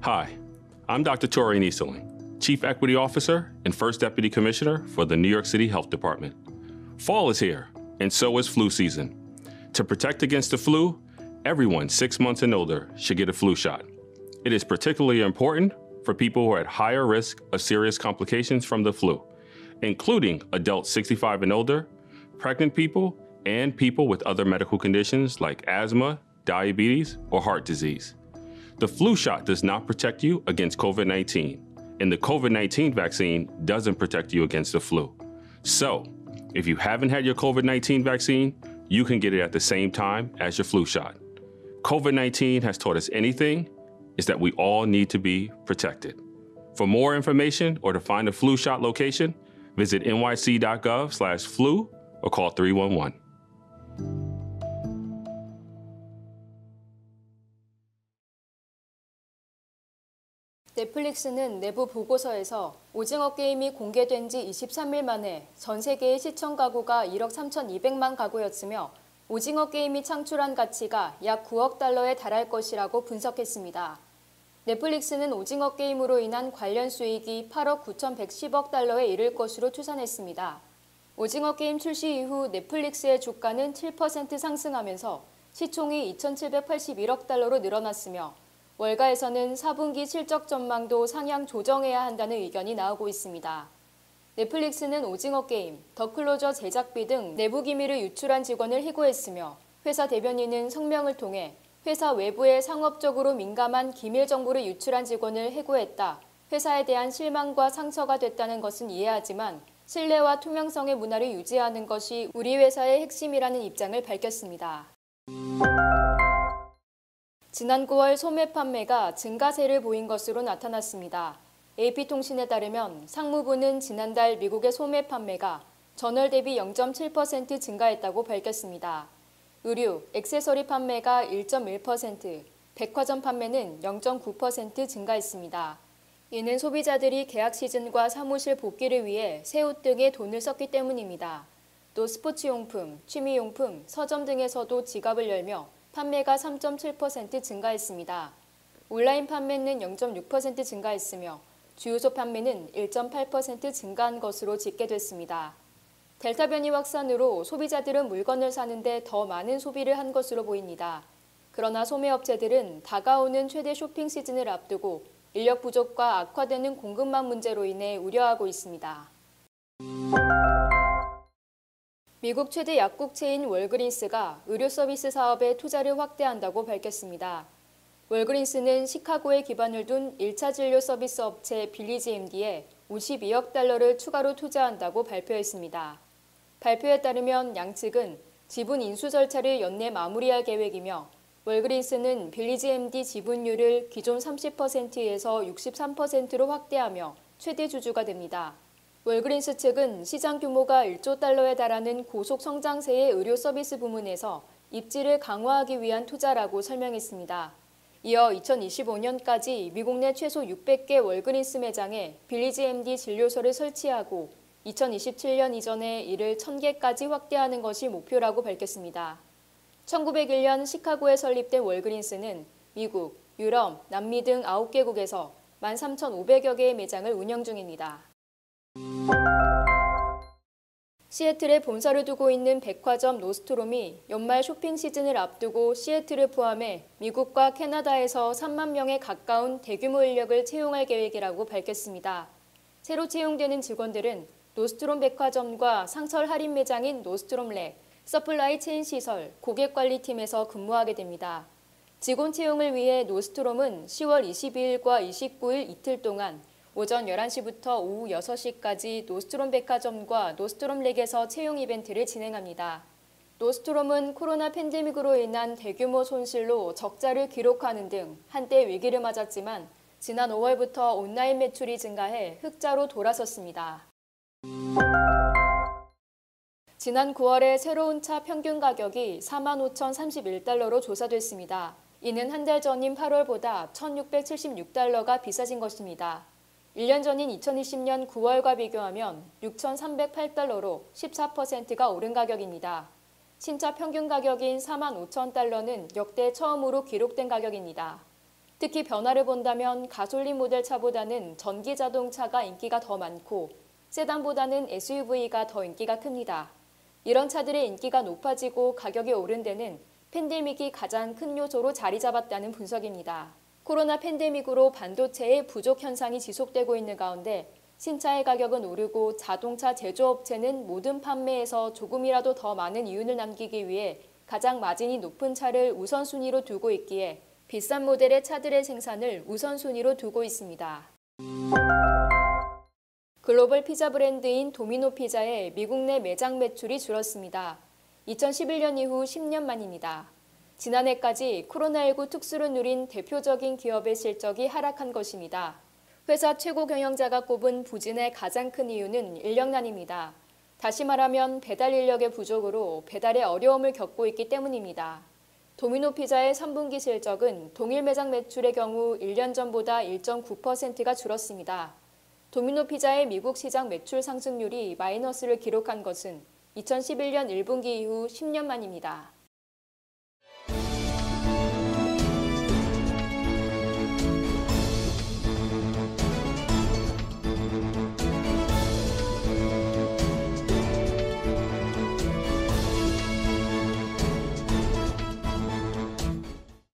Hi, I'm Dr. Taurine Easterling, Chief Equity Officer and First Deputy Commissioner for the New York City Health Department. Fall is here, and so is flu season. To protect against the flu, everyone 6 months and older should get a flu shot. It is particularly important for people who are at higher risk of serious complications from the flu, including adults 65 and older, pregnant people, and people with other medical conditions like asthma, diabetes, or heart disease. The flu shot does not protect you against COVID-19, and the COVID-19 vaccine doesn't protect you against the flu. So, if you haven't had your COVID-19 vaccine, you can get it at the same time as your flu shot. COVID-19 has taught us anything, is that we all need to be protected. For more information or to find a flu shot location, visit nyc.gov/flu or call 311. 넷플릭스는 내부 보고서에서 오징어 게임이 공개된 지 23일 만에 전 세계의 시청 가구가 1억 3,200만 가구였으며 오징어 게임이 창출한 가치가 약 9억 달러에 달할 것이라고 분석했습니다. 넷플릭스는 오징어 게임으로 인한 관련 수익이 8억 9,110억 달러에 이를 것으로 추산했습니다. 오징어 게임 출시 이후 넷플릭스의 주가는 7% 상승하면서 시총이 2,781억 달러로 늘어났으며 월가에서는 4분기 실적 전망도 상향 조정해야 한다는 의견이 나오고 있습니다. 넷플릭스는 오징어 게임, 더 클로저 제작비 등 내부 기밀을 유출한 직원을 해고했으며 회사 대변인은 성명을 통해 회사 외부에 상업적으로 민감한 기밀 정보를 유출한 직원을 해고했다. 회사에 대한 실망과 상처가 됐다는 것은 이해하지만 신뢰와 투명성의 문화를 유지하는 것이 우리 회사의 핵심이라는 입장을 밝혔습니다. 지난 9월 소매 판매가 증가세를 보인 것으로 나타났습니다. AP통신에 따르면 상무부는 지난달 미국의 소매 판매가 전월 대비 0.7% 증가했다고 밝혔습니다. 의류, 액세서리 판매가 1.1%, 백화점 판매는 0.9% 증가했습니다. 이는 소비자들이 계약 시즌과 사무실 복귀를 위해 새 옷 등에 돈을 썼기 때문입니다. 또 스포츠용품, 취미용품, 서점 등에서도 지갑을 열며 판매가 3.7% 증가했습니다. 온라인 판매는 0.6% 증가했으며 주유소 판매는 1.8% 증가한 것으로 집계됐습니다. 델타 변이 확산으로 소비자들은 물건을 사는데 더 많은 소비를 한 것으로 보입니다. 그러나 소매업체들은 다가오는 최대 쇼핑 시즌을 앞두고 인력 부족과 악화되는 공급망 문제로 인해 우려하고 있습니다. 미국 최대 약국 체인 월그린스가 의료 서비스 사업에 투자를 확대한다고 밝혔습니다. 월그린스는 시카고에 기반을 둔 1차 진료 서비스 업체 빌리지MD에 52억 달러를 추가로 투자한다고 발표했습니다. 발표에 따르면 양측은 지분 인수 절차를 연내 마무리할 계획이며 월그린스는 빌리지MD 지분율을 기존 30%에서 63%로 확대하며 최대 주주가 됩니다. 월그린스 측은 시장 규모가 1조 달러에 달하는 고속 성장세의 의료 서비스 부문에서 입지를 강화하기 위한 투자라고 설명했습니다. 이어 2025년까지 미국 내 최소 600개 월그린스 매장에 빌리지MD 진료소를 설치하고 2027년 이전에 이를 1000개까지 확대하는 것이 목표라고 밝혔습니다. 1901년 시카고에 설립된 월그린스는 미국, 유럽, 남미 등 9개국에서 13,500여 개의 매장을 운영 중입니다. 시애틀에 본사를 두고 있는 백화점 노스트롬이 연말 쇼핑 시즌을 앞두고 시애틀을 포함해 미국과 캐나다에서 3만 명에 가까운 대규모 인력을 채용할 계획이라고 밝혔습니다. 새로 채용되는 직원들은 노스트롬 백화점과 상설 할인 매장인 노스트롬렉, 서플라이 체인 시설, 고객관리팀에서 근무하게 됩니다. 직원 채용을 위해 노스트롬은 10월 22일과 29일 이틀 동안 오전 11시부터 오후 6시까지 노스트롬 백화점과 노스트롬렉에서 채용 이벤트를 진행합니다. 노스트롬은 코로나 팬데믹으로 인한 대규모 손실로 적자를 기록하는 등 한때 위기를 맞았지만 지난 5월부터 온라인 매출이 증가해 흑자로 돌아섰습니다. 지난 9월에 새로운 차 평균 가격이 45,031달러로 조사됐습니다. 이는 한 달 전인 8월보다 1,676달러가 비싸진 것입니다. 1년 전인 2020년 9월과 비교하면 6,308달러로 14%가 오른 가격입니다. 신차 평균 가격인 45,000달러는 역대 처음으로 기록된 가격입니다. 특히 변화를 본다면 가솔린 모델 차보다는 전기 자동차가 인기가 더 많고 세단보다는 SUV가 더 인기가 큽니다. 이런 차들의 인기가 높아지고 가격이 오른 데는 팬데믹이 가장 큰 요소로 자리 잡았다는 분석입니다. 코로나 팬데믹으로 반도체의 부족 현상이 지속되고 있는 가운데 신차의 가격은 오르고 자동차 제조업체는 모든 판매에서 조금이라도 더 많은 이윤을 남기기 위해 가장 마진이 높은 차를 우선순위로 두고 있기에 비싼 모델의 차들의 생산을 우선순위로 두고 있습니다. 글로벌 피자 브랜드인 도미노 피자의 미국 내 매장 매출이 줄었습니다. 2011년 이후 10년 만입니다. 지난해까지 코로나19 특수를 누린 대표적인 기업의 실적이 하락한 것입니다. 회사 최고 경영자가 꼽은 부진의 가장 큰 이유는 인력난입니다. 다시 말하면 배달 인력의 부족으로 배달에 어려움을 겪고 있기 때문입니다. 도미노 피자의 3분기 실적은 동일 매장 매출의 경우 1년 전보다 1.9%가 줄었습니다. 도미노 피자의 미국 시장 매출 상승률이 마이너스를 기록한 것은 2011년 1분기 이후 10년 만입니다.